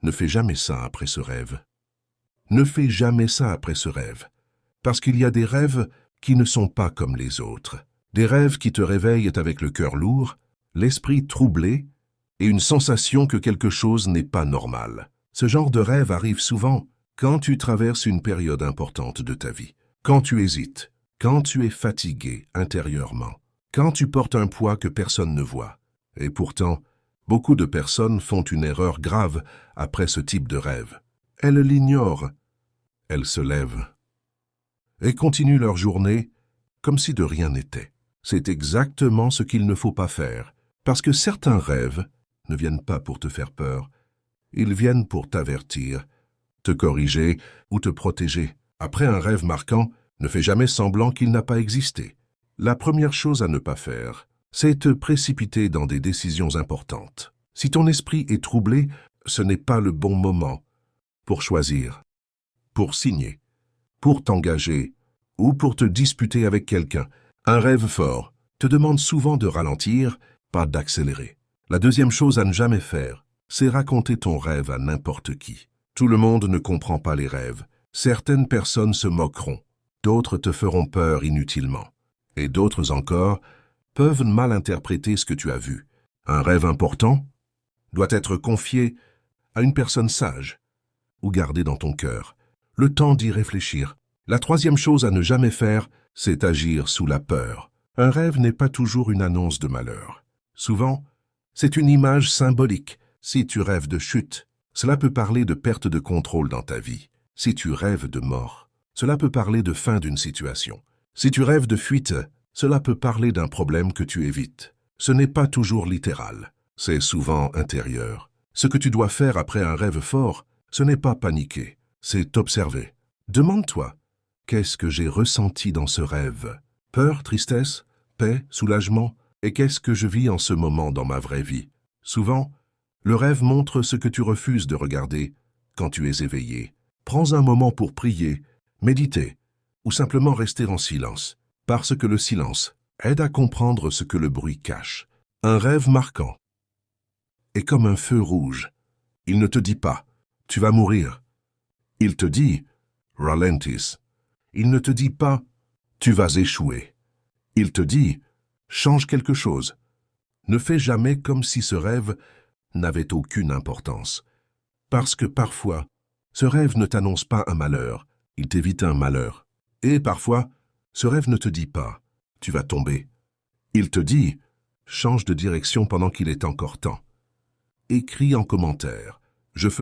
Ne fais jamais ça après ce rêve. Ne fais jamais ça après ce rêve. Parce qu'il y a des rêves qui ne sont pas comme les autres. Des rêves qui te réveillent avec le cœur lourd, l'esprit troublé et une sensation que quelque chose n'est pas normal. Ce genre de rêve arrive souvent quand tu traverses une période importante de ta vie, quand tu hésites, quand tu es fatigué intérieurement, quand tu portes un poids que personne ne voit. Et pourtant, beaucoup de personnes font une erreur grave après ce type de rêve. Elles l'ignorent, elles se lèvent et continuent leur journée comme si de rien n'était. C'est exactement ce qu'il ne faut pas faire, parce que certains rêves ne viennent pas pour te faire peur, ils viennent pour t'avertir, te corriger ou te protéger. Après un rêve marquant, ne fais jamais semblant qu'il n'a pas existé. La première chose à ne pas faire, c'est te précipiter dans des décisions importantes. Si ton esprit est troublé, ce n'est pas le bon moment pour choisir, pour signer, pour t'engager ou pour te disputer avec quelqu'un. Un rêve fort te demande souvent de ralentir, pas d'accélérer. La deuxième chose à ne jamais faire, c'est raconter ton rêve à n'importe qui. Tout le monde ne comprend pas les rêves. Certaines personnes se moqueront, d'autres te feront peur inutilement, et d'autres encore peuvent mal interpréter ce que tu as vu. Un rêve important doit être confié à une personne sage ou gardé dans ton cœur, le temps d'y réfléchir. La troisième chose à ne jamais faire, c'est agir sous la peur. Un rêve n'est pas toujours une annonce de malheur. Souvent, c'est une image symbolique. Si tu rêves de chute, cela peut parler de perte de contrôle dans ta vie. Si tu rêves de mort, cela peut parler de fin d'une situation. Si tu rêves de fuite, cela peut parler d'un problème que tu évites. Ce n'est pas toujours littéral, c'est souvent intérieur. Ce que tu dois faire après un rêve fort, ce n'est pas paniquer, c'est observer. Demande-toi, qu'est-ce que j'ai ressenti dans ce rêve? Peur, tristesse, paix, soulagement? Et qu'est-ce que je vis en ce moment dans ma vraie vie? Souvent, le rêve montre ce que tu refuses de regarder quand tu es éveillé. Prends un moment pour prier, méditer ou simplement rester en silence, parce que le silence aide à comprendre ce que le bruit cache. Un rêve marquant est comme un feu rouge. Il ne te dit pas « tu vas mourir ». Il te dit « ralentis ». Il ne te dit pas « tu vas échouer ». Il te dit « change quelque chose ». Ne fais jamais comme si ce rêve n'avait aucune importance. Parce que parfois, ce rêve ne t'annonce pas un malheur, il t'évite un malheur. Et parfois, ce rêve ne te dit pas « tu vas tomber ». Il te dit « change de direction pendant qu'il est encore temps ». Écris en commentaire